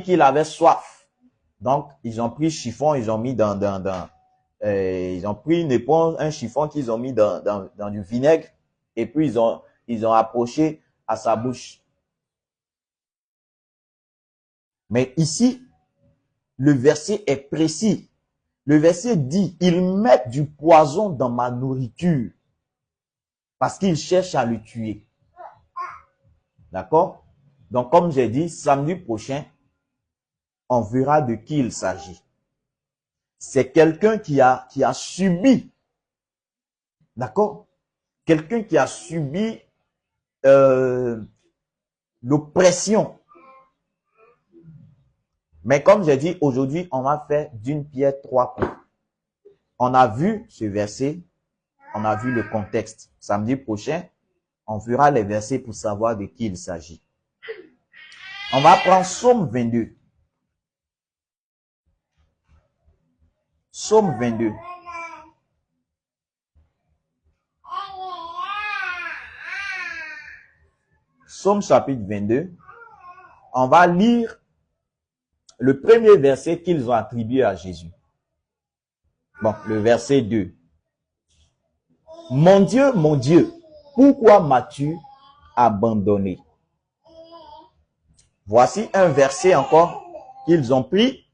qu'il avait soif. Donc, ils ont pris chiffon, ils ont mis ils ont pris une éponge, un chiffon qu'ils ont mis dans du vinaigre, et puis ils ont approché à sa bouche. Mais ici, le verset est précis. Le verset dit, ils mettent du poison dans ma nourriture parce qu'ils cherchent à le tuer. D'accord? Donc, comme j'ai dit, samedi prochain, on verra de qui il s'agit. C'est quelqu'un qui a subi, d'accord? Quelqu'un qui a subi l'oppression. Mais comme j'ai dit, aujourd'hui, on va faire d'une pierre trois coups. On a vu ce verset, on a vu le contexte. Samedi prochain, on verra les versets pour savoir de qui il s'agit. On va prendre Psaume 22. Psaume 22. Psaume chapitre 22. On va lire le premier verset qu'ils ont attribué à Jésus. Bon, le verset 2. Mon Dieu, pourquoi m'as-tu abandonné? Voici un verset encore qu'ils ont pris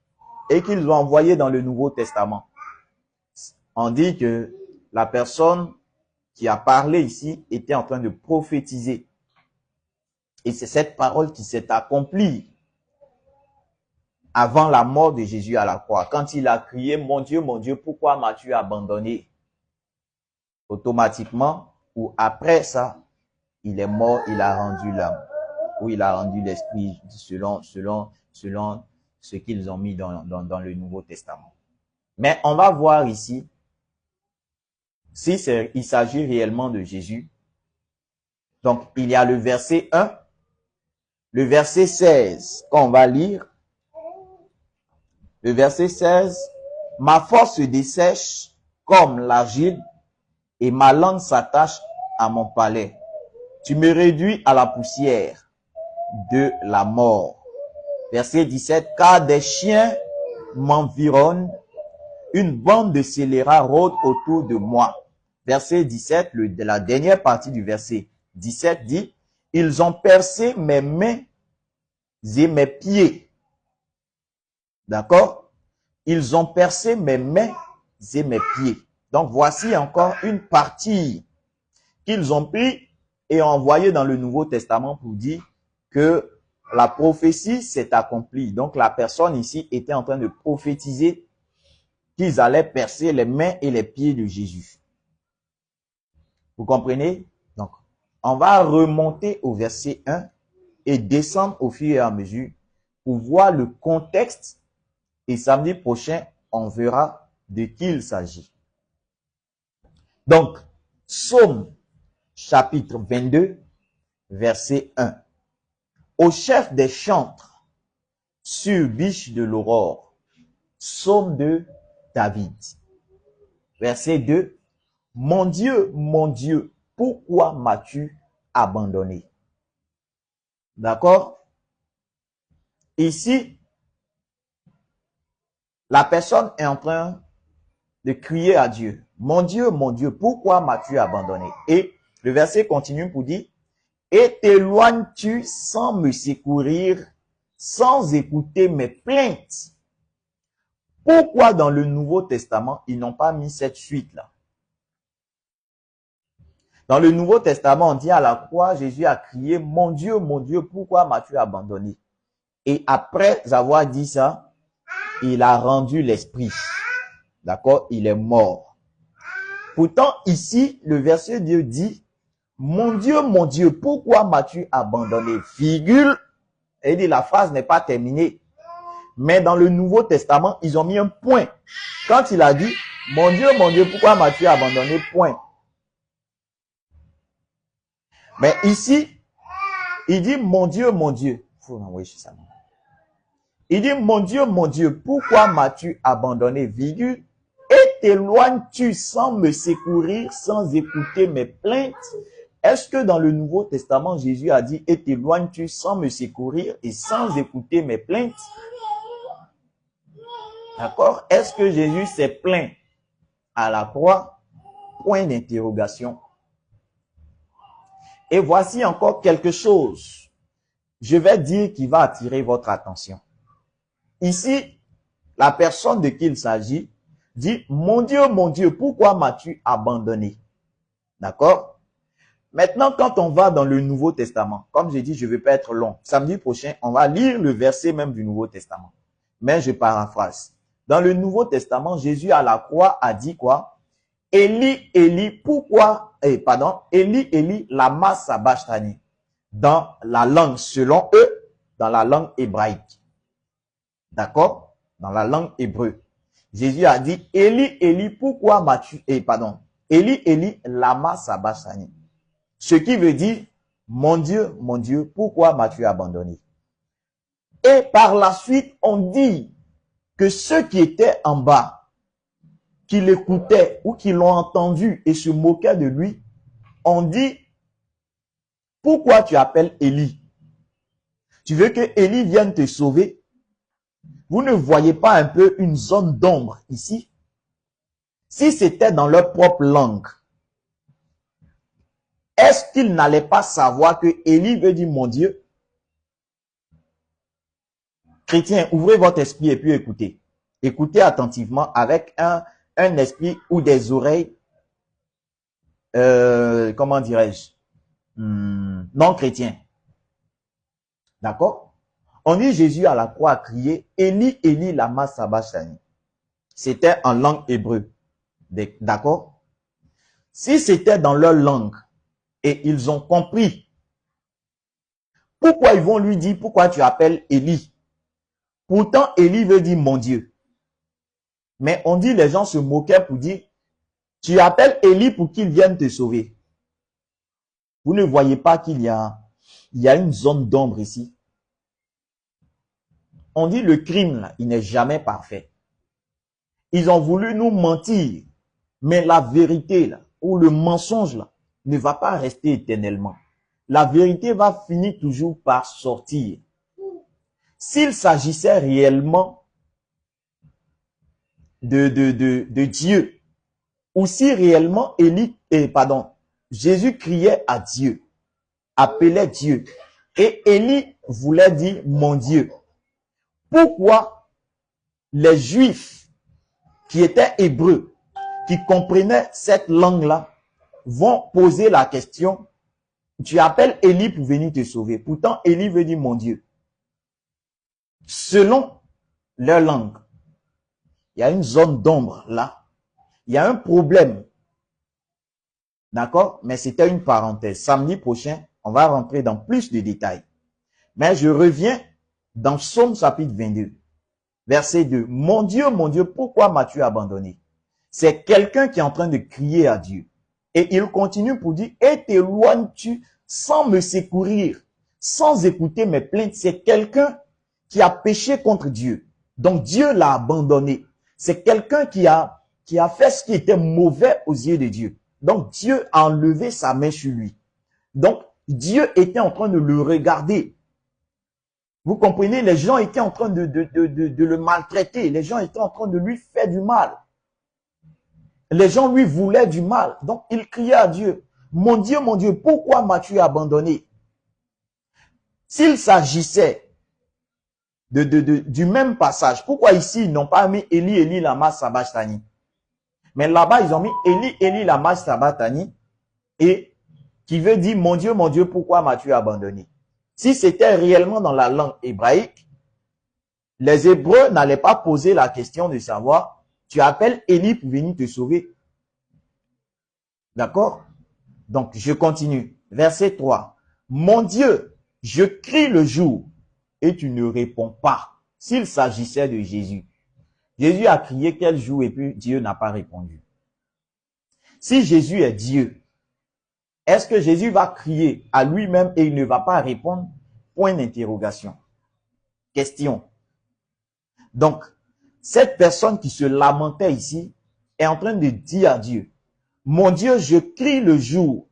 et qu'ils ont envoyé dans le Nouveau Testament. On dit que la personne qui a parlé ici était en train de prophétiser. Et c'est cette parole qui s'est accomplie avant la mort de Jésus à la croix. Quand il a crié, mon Dieu, pourquoi m'as-tu abandonné? Automatiquement, ou après ça, il est mort, il a rendu l'âme, ou il a rendu l'esprit selon ce qu'ils ont mis dans le Nouveau Testament. Mais on va voir ici si il s'agit réellement de Jésus. Donc, il y a le verset 1, le verset 16, qu'on va lire. Le verset 16, ma force se dessèche comme l'argile et ma langue s'attache à mon palais. Tu me réduis à la poussière de la mort. Verset 17, car des chiens m'environnent, une bande de scélérats rôde autour de moi. Verset 17, la dernière partie du verset 17 dit, ils ont percé mes mains et mes pieds. D'accord? Ils ont percé mes mains et mes pieds. Donc, voici encore une partie qu'ils ont pris et envoyé dans le Nouveau Testament pour dire que la prophétie s'est accomplie. Donc, la personne ici était en train de prophétiser qu'ils allaient percer les mains et les pieds de Jésus. Vous comprenez? Donc, on va remonter au verset 1 et descendre au fur et à mesure pour voir le contexte. Et samedi prochain, on verra de qui il s'agit. Donc, Psaume chapitre 22, verset 1. Au chef des chantres, sur biche de l'aurore, psaume de David. Verset 2. Mon Dieu, pourquoi m'as-tu abandonné? D'accord? Ici, la personne est en train de crier à Dieu. Mon Dieu, pourquoi m'as-tu abandonné? Et le verset continue pour dire, et t'éloignes-tu sans me secourir, sans écouter mes plaintes? Pourquoi dans le Nouveau Testament, ils n'ont pas mis cette suite-là? Dans le Nouveau Testament, on dit à la croix, Jésus a crié, mon Dieu, pourquoi m'as-tu abandonné? Et après avoir dit ça, il a rendu l'esprit. D'accord? Il est mort. Pourtant, ici, le verset 2 dit, mon Dieu, pourquoi m'as-tu abandonné? Virgule, et dit, la phrase n'est pas terminée. Mais dans le Nouveau Testament, ils ont mis un point. Quand il a dit, mon Dieu, pourquoi m'as-tu abandonné? Point. Mais ici, il dit, mon Dieu. Faut m'envoyer chez ça. Il dit, mon Dieu, pourquoi m'as-tu abandonné? Virgule, et t'éloignes-tu sans me secourir, sans écouter mes plaintes? Est-ce que dans le Nouveau Testament, Jésus a dit « Et t'éloignes-tu sans me secourir et sans écouter mes plaintes ?» D'accord? Est-ce que Jésus s'est plaint à la croix? Point d'interrogation. Et voici encore quelque chose. Je vais dire qui va attirer votre attention. Ici, la personne de qui il s'agit dit « Mon Dieu, pourquoi m'as-tu abandonné ?» D'accord? Maintenant, quand on va dans le Nouveau Testament, comme j'ai dit, je ne vais pas être long. Samedi prochain, on va lire le verset même du Nouveau Testament. Mais je paraphrase. Dans le Nouveau Testament, Jésus à la croix a dit quoi? Élie, Élie, pourquoi, Élie, Élie, lama sabachthani. Dans la langue, selon eux, dans la langue hébraïque. D'accord? Dans la langue hébreu. Jésus a dit, Élie, Élie, pourquoi m'as-tu, Élie, Élie, lama sabachthani. Ce qui veut dire, mon Dieu, pourquoi m'as-tu abandonné? Et par la suite, on dit que ceux qui étaient en bas, qui l'écoutaient ou qui l'ont entendu et se moquaient de lui, on dit, pourquoi tu appelles Élie? Tu veux que Élie vienne te sauver? Vous ne voyez pas un peu une zone d'ombre ici? Si c'était dans leur propre langue, est-ce qu'ils n'allaient pas savoir que Élie veut dire mon Dieu? Chrétiens, ouvrez votre esprit et puis écoutez. Écoutez attentivement avec un esprit ou des oreilles, comment dirais-je, non chrétiens. D'accord? On dit Jésus à la croix a crié, Élie, Élie, lama sabachthani. C'était en langue hébreu. D'accord? Si c'était dans leur langue et ils ont compris, pourquoi ils vont lui dire, pourquoi tu appelles Élie? Pourtant, Élie veut dire mon Dieu. Mais on dit les gens se moquaient pour dire, tu appelles Élie pour qu'il vienne te sauver. Vous ne voyez pas qu'il y a une zone d'ombre ici. On dit le crime, là, il n'est jamais parfait. Ils ont voulu nous mentir. Mais la vérité, là, ou le mensonge, là, ne va pas rester éternellement. La vérité va finir toujours par sortir. S'il s'agissait réellement de Dieu, ou si réellement Jésus criait à Dieu, appelait Dieu, et Élie voulait dire mon Dieu. Pourquoi les Juifs qui étaient hébreux, qui comprenaient cette langue-là, vont poser la question, tu appelles Élie pour venir te sauver. Pourtant, Élie veut dire mon Dieu. Selon leur langue, il y a une zone d'ombre là. Il y a un problème. D'accord? Mais c'était une parenthèse. Samedi prochain, on va rentrer dans plus de détails. Mais je reviens dans Psaume chapitre 22, verset 2. Mon Dieu, pourquoi m'as-tu abandonné? C'est quelqu'un qui est en train de crier à Dieu. Et il continue pour dire, et t'éloignes-tu sans me secourir, sans écouter mes plaintes? C'est quelqu'un qui a péché contre Dieu. Donc Dieu l'a abandonné. C'est quelqu'un qui a fait ce qui était mauvais aux yeux de Dieu. Donc Dieu a enlevé sa main sur lui. Donc Dieu était en train de le regarder. Vous comprenez, les gens étaient en train de le maltraiter. Les gens étaient en train de lui faire du mal. Les gens lui voulaient du mal. Donc il criait à Dieu, mon Dieu, pourquoi m'as-tu abandonné? S'il s'agissait du même passage, pourquoi ici ils n'ont pas mis Élie, Élie, lama sabachthani? Mais là-bas, ils ont mis Élie, Élie, lama sabachthani, et qui veut dire, mon Dieu, pourquoi m'as-tu abandonné? Si c'était réellement dans la langue hébraïque, les Hébreux n'allaient pas poser la question de savoir, tu appelles Élie pour venir te sauver. D'accord? Donc, je continue. Verset 3. Mon Dieu, je crie le jour et tu ne réponds pas. S'il s'agissait de Jésus. Jésus a crié quel jour et puis Dieu n'a pas répondu. Si Jésus est Dieu, est-ce que Jésus va crier à lui-même et il ne va pas répondre? Point d'interrogation. Question. Donc, cette personne qui se lamentait ici est en train de dire à Dieu, mon Dieu, je crie le jour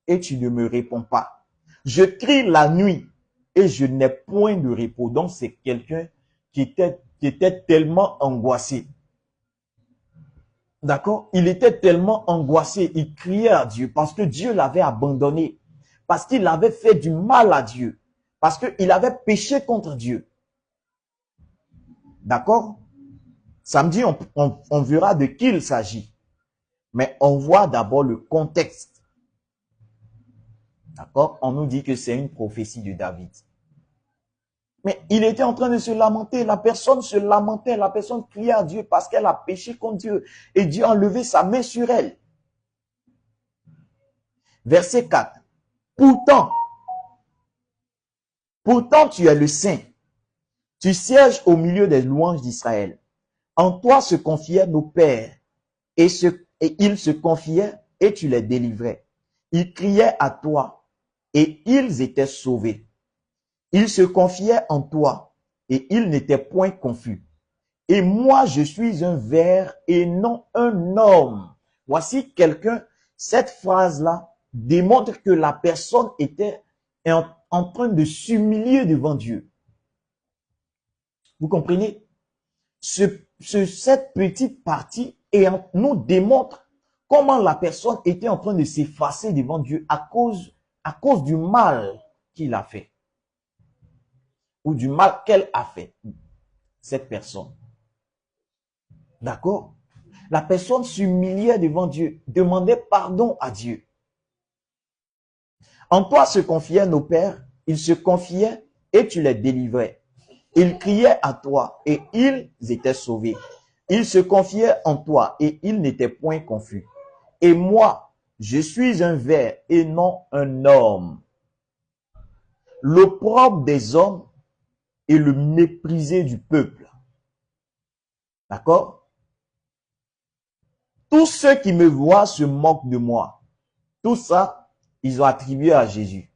et tu ne me réponds pas. Je crie la nuit et je n'ai point de repos. Donc, c'est quelqu'un qui était tellement angoissé. D'accord? Il était tellement angoissé. Il criait à Dieu parce que Dieu l'avait abandonné. Parce qu'il avait fait du mal à Dieu. Parce qu'il avait péché contre Dieu. D'accord? Samedi, on verra de qui il s'agit. Mais on voit d'abord le contexte. D'accord? On nous dit que c'est une prophétie de David. Mais il était en train de se lamenter. La personne se lamentait. La personne criait à Dieu parce qu'elle a péché contre Dieu. Et Dieu a enlevé sa main sur elle. Verset 4. Pourtant tu es le Saint. Tu sièges au milieu des louanges d'Israël. En toi se confiaient nos pères. Et ils se confiaient et tu les délivrais. Ils criaient à toi et ils étaient sauvés. Ils se confiaient en toi et ils n'étaient point confus. Et moi, je suis un ver et non un homme. Voici quelqu'un, cette phrase-là démontre que la personne était en train de s'humilier devant Dieu. Vous comprenez? Cette petite partie nous démontre comment la personne était en train de s'effacer devant Dieu à cause du mal qu'il a fait. Ou du mal qu'elle a fait, cette personne. D'accord? La personne s'humiliait devant Dieu, demandait pardon à Dieu. En toi se confiaient nos pères, ils se confiaient et tu les délivrais. Ils criaient à toi et ils étaient sauvés. Ils se confiaient en toi et ils n'étaient point confus. Et moi, je suis un ver et non un homme. L'opprobre des hommes et le méprisé du peuple. D'accord? Tous ceux qui me voient se moquent de moi. Tout ça, ils ont attribué à Jésus.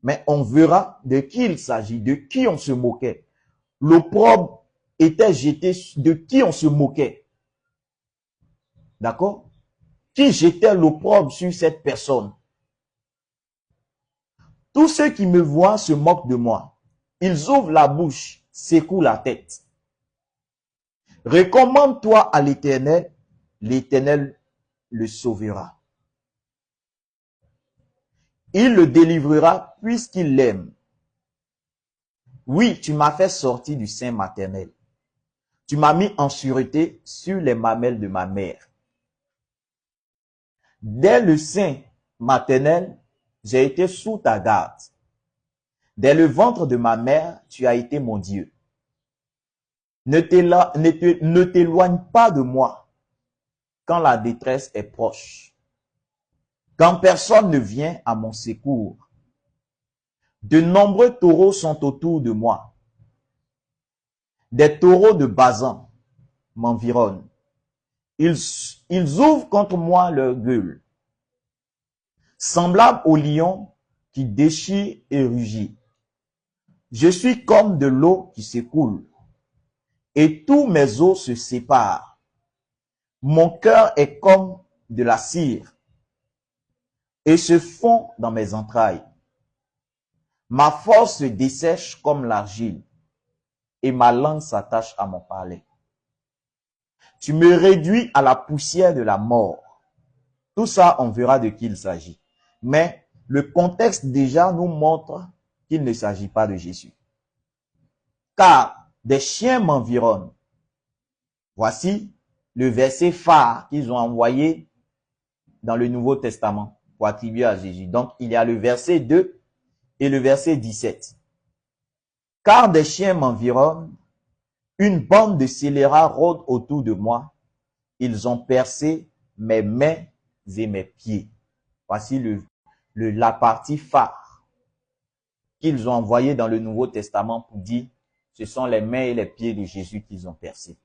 Mais on verra de qui il s'agit, de qui on se moquait. L'opprobre était jeté, de qui on se moquait. D'accord? Qui jetait l'opprobre sur cette personne? Tous ceux qui me voient se moquent de moi. Ils ouvrent la bouche, secouent la tête. Recommande-toi à l'Éternel, l'Éternel le sauvera. Il le délivrera puisqu'il l'aime. Oui, tu m'as fait sortir du sein maternel. Tu m'as mis en sûreté sur les mamelles de ma mère. Dès le sein maternel, j'ai été sous ta garde. Dès le ventre de ma mère, tu as été mon Dieu. Ne t'éloigne pas de moi quand la détresse est proche, quand personne ne vient à mon secours. De nombreux taureaux sont autour de moi. Des taureaux de Basan m'environnent. Ils ouvrent contre moi leur gueule, semblables aux lions qui déchirent et rugit. Je suis comme de l'eau qui s'écoule, et tous mes os se séparent. Mon cœur est comme de la cire, et se fond dans mes entrailles. Ma force se dessèche comme l'argile, et ma langue s'attache à mon palais. Tu me réduis à la poussière de la mort. Tout ça, on verra de qui il s'agit. Mais le contexte déjà nous montre qu'il ne s'agit pas de Jésus. Car des chiens m'environnent. Voici le verset phare qu'ils ont envoyé dans le Nouveau Testament pour attribuer à Jésus. Donc, il y a le verset 2 et le verset 17. Car des chiens m'environnent, une bande de scélérats rôde autour de moi. Ils ont percé mes mains et mes pieds. Voici la partie phare qu'ils ont envoyé dans le Nouveau Testament pour dire ce sont les mains et les pieds de Jésus qu'ils ont percés.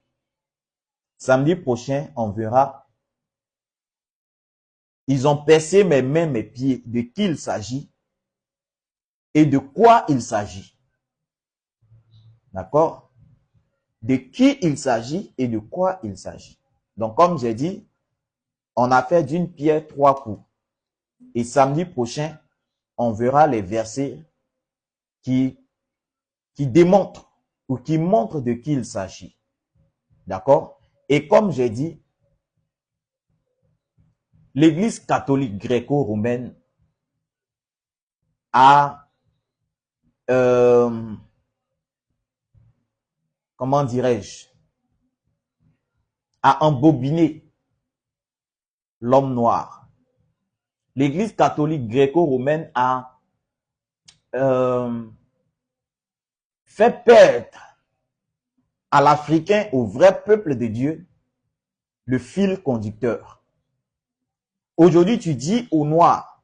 Samedi prochain, on verra. Ils ont percé mes mains, mes pieds. De qui il s'agit et de quoi il s'agit. D'accord? De qui il s'agit et de quoi il s'agit. Donc, comme j'ai dit, on a fait d'une pierre 3 coups. Et samedi prochain, on verra les versets qui démontrent ou qui montrent de qui il s'agit. D'accord? Et comme j'ai dit, l'Église catholique gréco-romaine a, comment dirais-je, a embobiné l'homme noir. L'Église catholique gréco-romaine a fait perdre à l'Africain, au vrai peuple de Dieu, le fil conducteur. Aujourd'hui, tu dis au noir,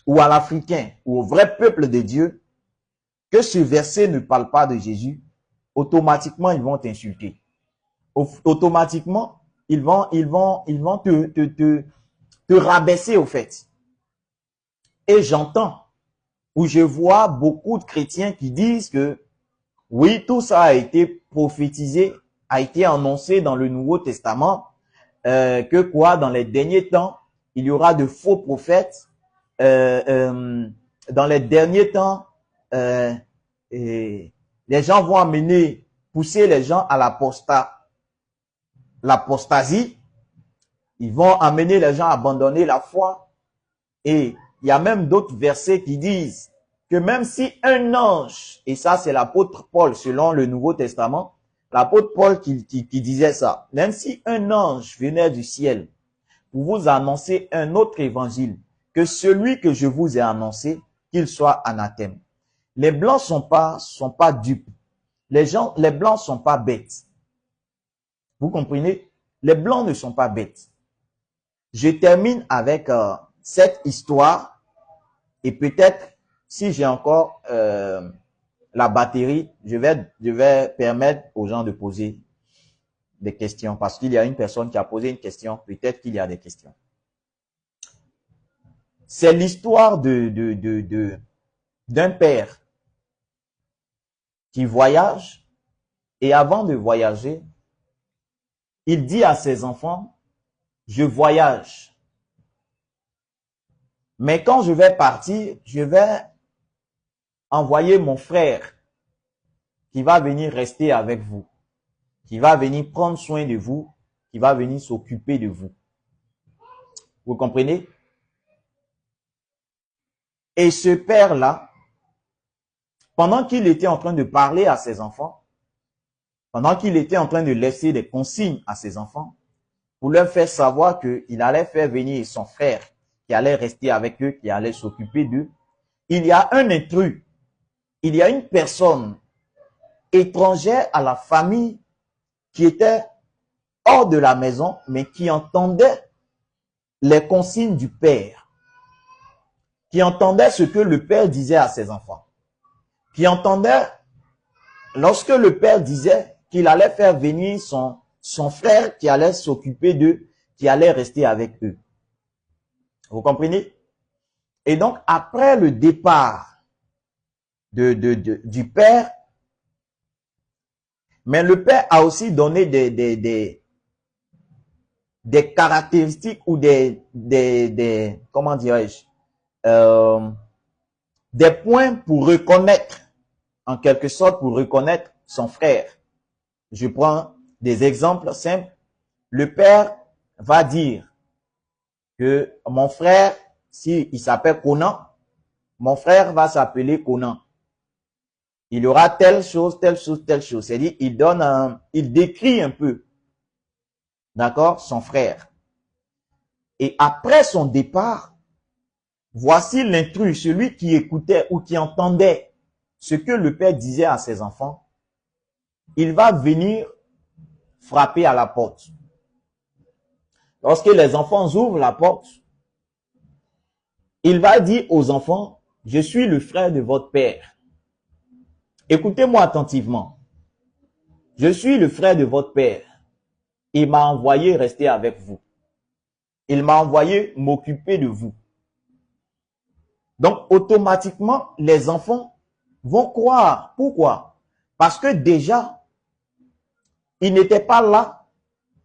ou à l'Africain, ou au vrai peuple de Dieu, que ce verset ne parle pas de Jésus, automatiquement, ils vont t'insulter. Automatiquement, ils vont te rabaisser au fait. Et j'entends, ou je vois beaucoup de chrétiens qui disent que oui, tout ça a été prophétisé, a été annoncé dans le Nouveau Testament, que quoi, dans les derniers temps, il y aura de faux prophètes, dans les derniers temps, et les gens vont pousser les gens à l'apostasie, ils vont amener les gens à abandonner la foi, et il y a même d'autres versets qui disent que même si un ange, et ça c'est l'apôtre Paul selon le Nouveau Testament, l'apôtre Paul qui disait ça, même si un ange venait du ciel pour vous annoncer un autre évangile que celui que je vous ai annoncé, qu'il soit anathème. Les blancs sont pas dupes. Les blancs sont pas bêtes. Vous comprenez? Les blancs ne sont pas bêtes. Je termine avec cette histoire et peut-être si j'ai encore la batterie, je vais permettre aux gens de poser des questions parce qu'il y a une personne qui a posé une question, peut-être qu'il y a des questions. C'est l'histoire d'un père qui voyage et avant de voyager, il dit à ses enfants, je voyage. Mais quand je vais partir, je vais envoyer mon frère qui va venir rester avec vous, qui va venir prendre soin de vous, qui va venir s'occuper de vous. Vous comprenez? Et ce père-là, pendant qu'il était en train de parler à ses enfants, pendant qu'il était en train de laisser des consignes à ses enfants, pour leur faire savoir qu'il allait faire venir son frère, qui allait rester avec eux, qui allait s'occuper d'eux, il y a un intrus, il y a une personne étrangère à la famille qui était hors de la maison, mais qui entendait les consignes du père, qui entendait ce que le père disait à ses enfants, qui entendait lorsque le père disait qu'il allait faire venir son frère qui allait s'occuper d'eux, qui allait rester avec eux. Vous comprenez? Et donc, après le départ du père, mais le père a aussi donné des caractéristiques ou comment dirais-je, des points pour reconnaître, en quelque sorte, pour reconnaître son frère. Je prends des exemples simples. Le père va dire que mon frère, s'il s'appelle Conan, mon frère va s'appeler Conan. Il y aura telle chose, telle chose, telle chose. C'est-à-dire, il décrit un peu, d'accord, son frère. Et après son départ, voici l'intrus, celui qui écoutait ou qui entendait ce que le père disait à ses enfants. Il va venir frapper à la porte. Lorsque les enfants ouvrent la porte, il va dire aux enfants, je suis le frère de votre père. Écoutez-moi attentivement. Je suis le frère de votre père. Il m'a envoyé rester avec vous. Il m'a envoyé m'occuper de vous. Donc, automatiquement, les enfants vont croire. Pourquoi? Parce que déjà, ils n'étaient pas là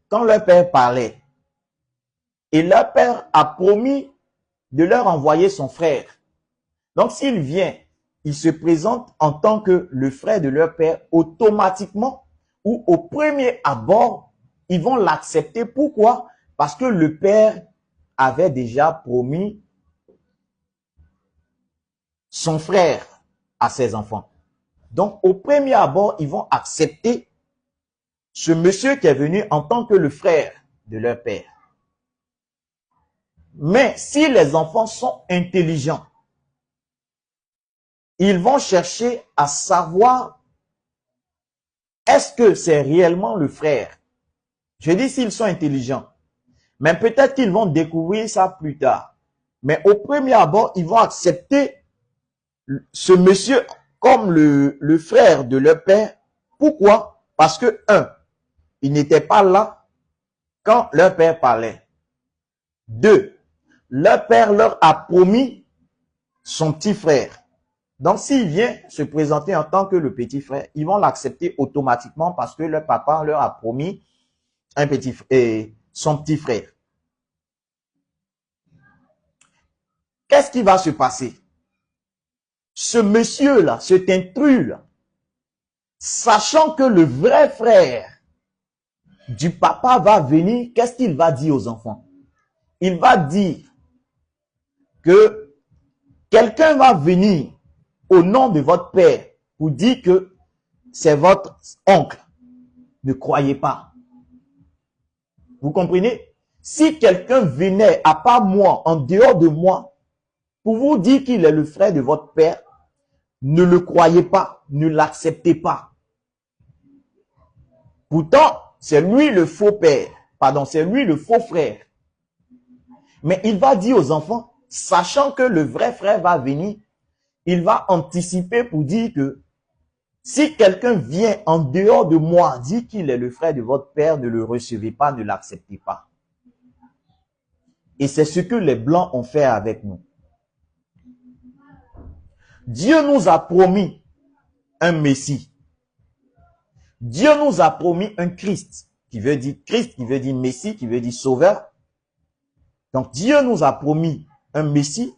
quand leur père parlait. Et leur père a promis de leur envoyer son frère. Donc, s'il vient, il se présente en tant que le frère de leur père, automatiquement, ou au premier abord, ils vont l'accepter. Pourquoi? Parce que le père avait déjà promis son frère à ses enfants. Donc, au premier abord, ils vont accepter ce monsieur qui est venu en tant que le frère de leur père. Mais si les enfants sont intelligents, ils vont chercher à savoir est-ce que c'est réellement le frère. Je dis s'ils sont intelligents. Mais peut-être qu'ils vont découvrir ça plus tard. Mais au premier abord, ils vont accepter ce monsieur comme le frère de leur père. Pourquoi? Parce que, il n'était pas là quand leur père parlait. 2, leur père leur a promis son petit frère. Donc, s'il vient se présenter en tant que le petit frère, ils vont l'accepter automatiquement parce que leur papa leur a promis son petit frère. Qu'est-ce qui va se passer? Ce monsieur-là, cet intrus-là, sachant que le vrai frère du papa va venir, qu'est-ce qu'il va dire aux enfants? Il va dire que quelqu'un va venir au nom de votre père pour dire que c'est votre oncle. Ne croyez pas. Vous comprenez? Si quelqu'un venait, à part moi, en dehors de moi, pour vous dire qu'il est le frère de votre père, ne le croyez pas, ne l'acceptez pas. Pourtant, c'est lui le faux père. Pardon, c'est lui le faux frère. Mais il va dire aux enfants, sachant que le vrai frère va venir, il va anticiper pour dire que si quelqu'un vient en dehors de moi, dit qu'il est le frère de votre père, ne le recevez pas, ne l'acceptez pas. Et c'est ce que les Blancs ont fait avec nous. Dieu nous a promis un Messie. Dieu nous a promis un Christ, qui veut dire Messie, qui veut dire Sauveur. Donc Dieu nous a promis un Messie.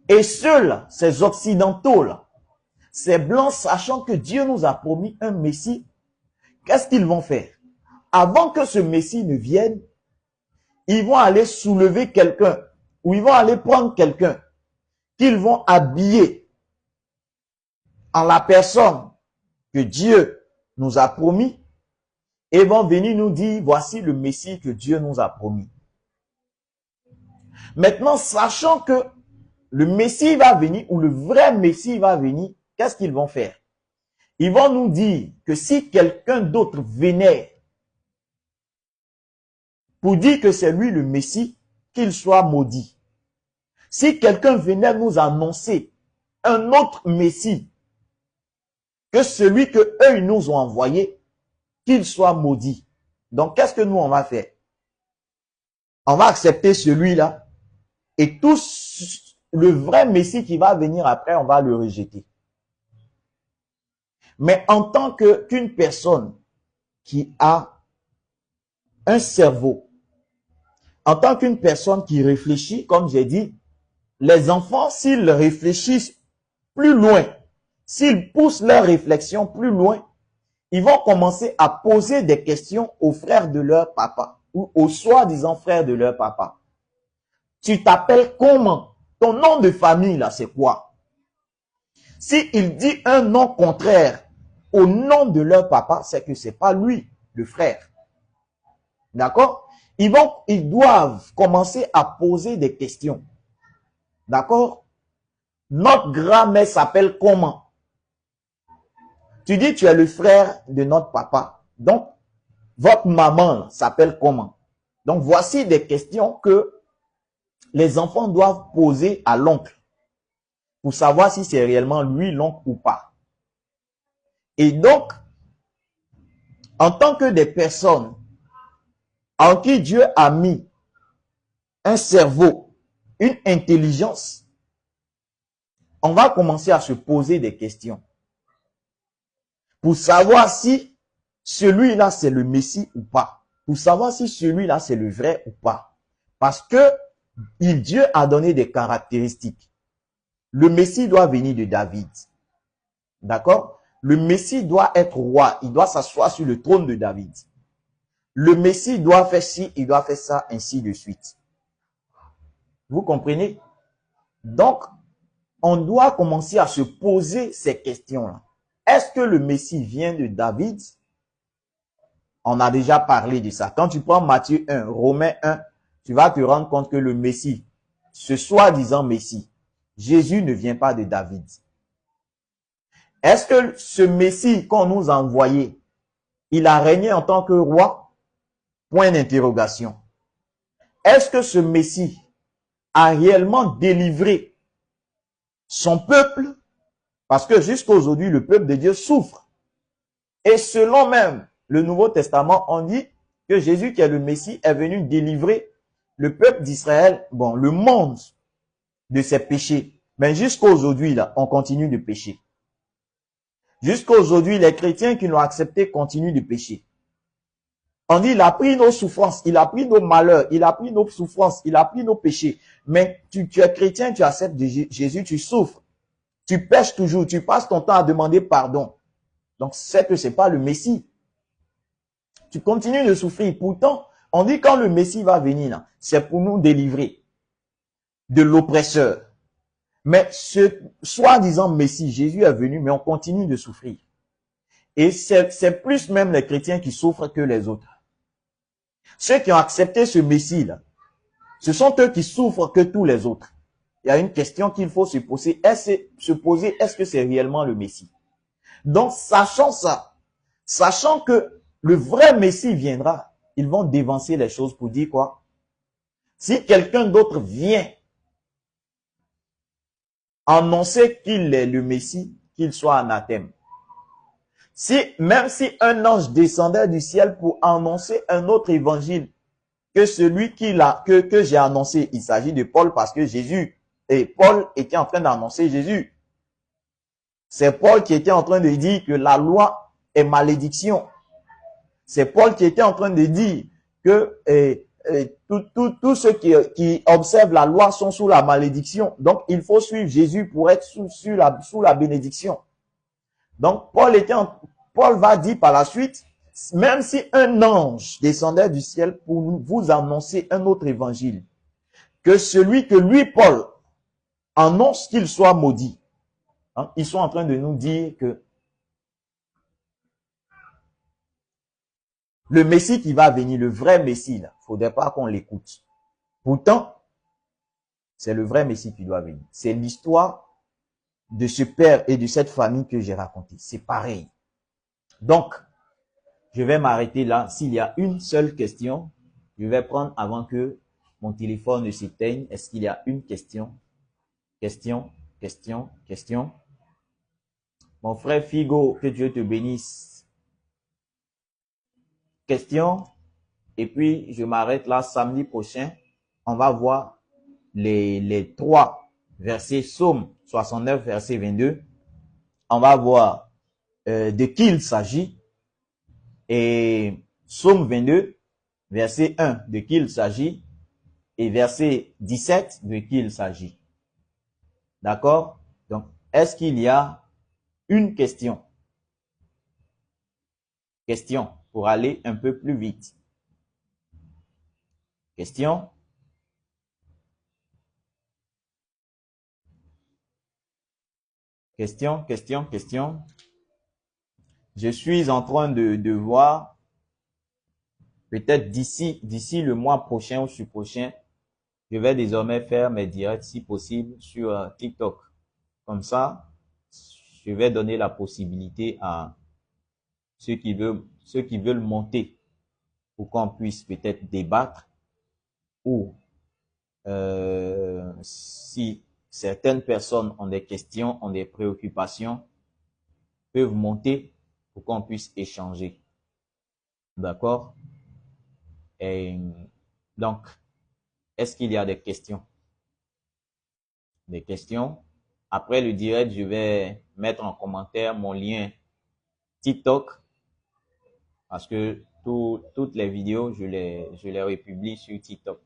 Et ceux-là, ces Occidentaux-là, ces Blancs, sachant que Dieu nous a promis un Messie, qu'est-ce qu'ils vont faire? Avant que ce Messie ne vienne, ils vont aller soulever quelqu'un, ou ils vont aller prendre quelqu'un, qu'ils vont habiller en la personne que Dieu nous a promis, et vont venir nous dire, voici le Messie que Dieu nous a promis. Maintenant, sachant que le Messie va venir, ou le vrai Messie va venir, qu'est-ce qu'ils vont faire? Ils vont nous dire que si quelqu'un d'autre venait pour dire que c'est lui le Messie, qu'il soit maudit. Si quelqu'un venait nous annoncer un autre Messie que celui que eux ils nous ont envoyé, qu'il soit maudit. Donc qu'est-ce que nous on va faire? On va accepter celui-là et tout le vrai Messie qui va venir après, on va le rejeter. Mais en tant qu'une personne qui a un cerveau, en tant qu'une personne qui réfléchit, comme j'ai dit, les enfants, s'ils réfléchissent plus loin, s'ils poussent leur réflexion plus loin, ils vont commencer à poser des questions aux frères de leur papa ou aux soi-disant frères de leur papa. Tu t'appelles comment? Ton nom de famille, là, c'est quoi? Si il dit un nom contraire au nom de leur papa, c'est que c'est pas lui, le frère. D'accord? Ils doivent commencer à poser des questions. D'accord? Notre grand-mère s'appelle comment? Tu dis tu es le frère de notre papa. Donc, votre maman s'appelle comment? Donc, voici des questions que les enfants doivent poser à l'oncle pour savoir si c'est réellement lui l'oncle ou pas. Et donc, en tant que des personnes en qui Dieu a mis un cerveau, une intelligence, on va commencer à se poser des questions pour savoir si celui-là c'est le Messie ou pas, pour savoir si celui-là c'est le vrai ou pas. Parce que Dieu a donné des caractéristiques. Le Messie doit venir de David. D'accord? Le Messie doit être roi. Il doit s'asseoir sur le trône de David. Le Messie doit faire ci, il doit faire ça, ainsi de suite. Vous comprenez? Donc, on doit commencer à se poser ces questions-là. Est-ce que le Messie vient de David? On a déjà parlé de ça. Quand tu prends Matthieu 1, Romains 1, tu vas te rendre compte que le Messie, ce soi-disant Messie, Jésus ne vient pas de David. Est-ce que ce Messie qu'on nous a envoyé, il a régné en tant que roi? Point d'interrogation. Est-ce que ce Messie a réellement délivré son peuple? Parce que jusqu'à aujourd'hui, le peuple de Dieu souffre. Et selon même le Nouveau Testament, on dit que Jésus, qui est le Messie, est venu délivrer le peuple d'Israël, bon, le monde, de ses péchés. Mais jusqu'à aujourd'hui, là, on continue de pécher. Jusqu'à aujourd'hui, les chrétiens qui l'ont accepté continuent de pécher. On dit, il a pris nos souffrances, il a pris nos malheurs, il a pris nos souffrances, il a pris nos péchés. Mais tu es chrétien, tu acceptes Jésus, tu souffres. Tu pèches toujours, tu passes ton temps à demander pardon. Donc, c'est que c'est pas le Messie. Tu continues de souffrir. Pourtant, on dit quand le Messie va venir, c'est pour nous délivrer de l'oppresseur. Mais ce soi-disant Messie, Jésus est venu, mais on continue de souffrir. Et c'est plus même les chrétiens qui souffrent que les autres. Ceux qui ont accepté ce Messie-là, ce sont eux qui souffrent que tous les autres. Il y a une question qu'il faut se poser. Est-ce que c'est réellement le Messie? Donc, sachant ça, sachant que le vrai Messie viendra, ils vont dévancer les choses pour dire quoi? Si quelqu'un d'autre vient annoncer qu'il est le Messie, qu'il soit anathème. Même si un ange descendait du ciel pour annoncer un autre évangile que celui que j'ai annoncé, il s'agit de Paul parce que Paul était en train d'annoncer Jésus. C'est Paul qui était en train de dire que la loi est malédiction. C'est Paul qui était en train de dire que tous ceux qui observent la loi sont sous la malédiction. Donc, il faut suivre Jésus pour être sous la bénédiction. Donc, Paul va dire par la suite, même si un ange descendait du ciel pour vous annoncer un autre évangile, que celui que lui, Paul, annonce qu'il soit maudit. Hein, ils sont en train de nous dire que le Messie qui va venir, le vrai Messie, il ne faudrait pas qu'on l'écoute. Pourtant, c'est le vrai Messie qui doit venir. C'est l'histoire de ce père et de cette famille que j'ai raconté. C'est pareil. Donc, je vais m'arrêter là. S'il y a une seule question, je vais prendre avant que mon téléphone ne s'éteigne. Est-ce qu'il y a une question? Question. Mon frère Figo, que Dieu te bénisse. Question. Et puis, je m'arrête là samedi prochain. On va voir les trois versets, Psaume 69, verset 22. On va voir de qui il s'agit. Et Psaume 22, verset 1, de qui il s'agit. Et verset 17, de qui il s'agit. D'accord? Donc, est-ce qu'il y a une question? Question, pour aller un peu plus vite. Question? Question. Je suis en train de voir, peut-être d'ici le mois prochain ou sur prochain, je vais désormais faire mes directs, si possible, sur TikTok. Comme ça, je vais donner la possibilité à ceux qui veulent monter pour qu'on puisse peut-être débattre ou si certaines personnes ont des questions, ont des préoccupations, peuvent monter pour qu'on puisse échanger. D'accord? Et donc, est-ce qu'il y a des questions? Des questions? Après le direct, je vais mettre en commentaire mon lien TikTok parce que toutes les vidéos, je les republie sur TikTok.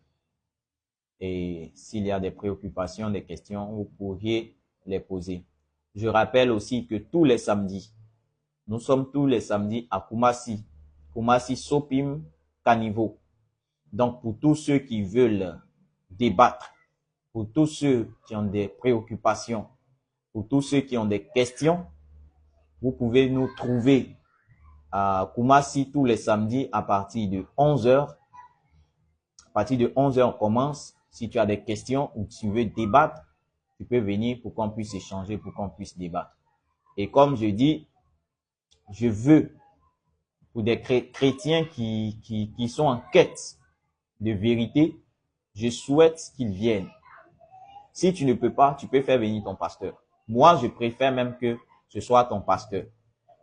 Et s'il y a des préoccupations, des questions, vous pourriez les poser. Je rappelle aussi que tous les samedis, nous sommes tous les samedis à Kumasi, Kumasi Sopim Caniveau. Donc, pour tous ceux qui veulent débattre, pour tous ceux qui ont des préoccupations, pour tous ceux qui ont des questions, vous pouvez nous trouver à Kumasi tous les samedis à partir de 11h. À partir de 11h, on commence. Si tu as des questions ou tu veux débattre, tu peux venir pour qu'on puisse échanger, pour qu'on puisse débattre. Et comme je dis, je veux, pour des chrétiens qui sont en quête de vérité, je souhaite qu'ils viennent. Si tu ne peux pas, tu peux faire venir ton pasteur. Moi, je préfère même que ce soit ton pasteur.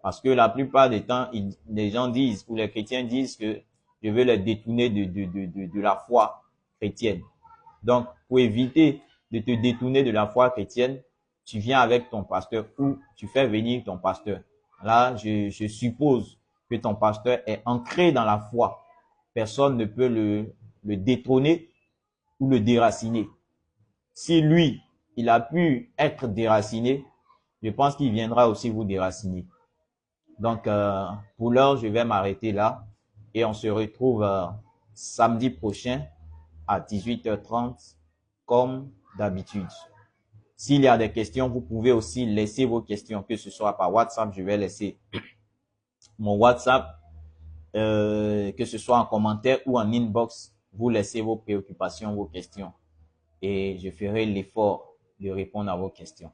Parce que la plupart des temps, les gens disent, ou les chrétiens disent que je veux les détourner de la foi chrétienne. Donc, pour éviter de te détourner de la foi chrétienne, tu viens avec ton pasteur ou tu fais venir ton pasteur. Là, je suppose que ton pasteur est ancré dans la foi. Personne ne peut le détrôner ou le déraciner. Si lui, il a pu être déraciné, je pense qu'il viendra aussi vous déraciner. Donc, pour l'heure, je vais m'arrêter là et on se retrouve samedi prochain à 18h30 comme d'habitude. S'il y a des questions, vous pouvez aussi laisser vos questions, que ce soit par WhatsApp. Je vais laisser mon WhatsApp, que ce soit en commentaire ou en inbox. Vous laissez vos préoccupations, vos questions et je ferai l'effort de répondre à vos questions.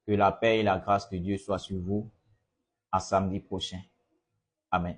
Que la paix et la grâce de Dieu soient sur vous. À samedi prochain. Amen.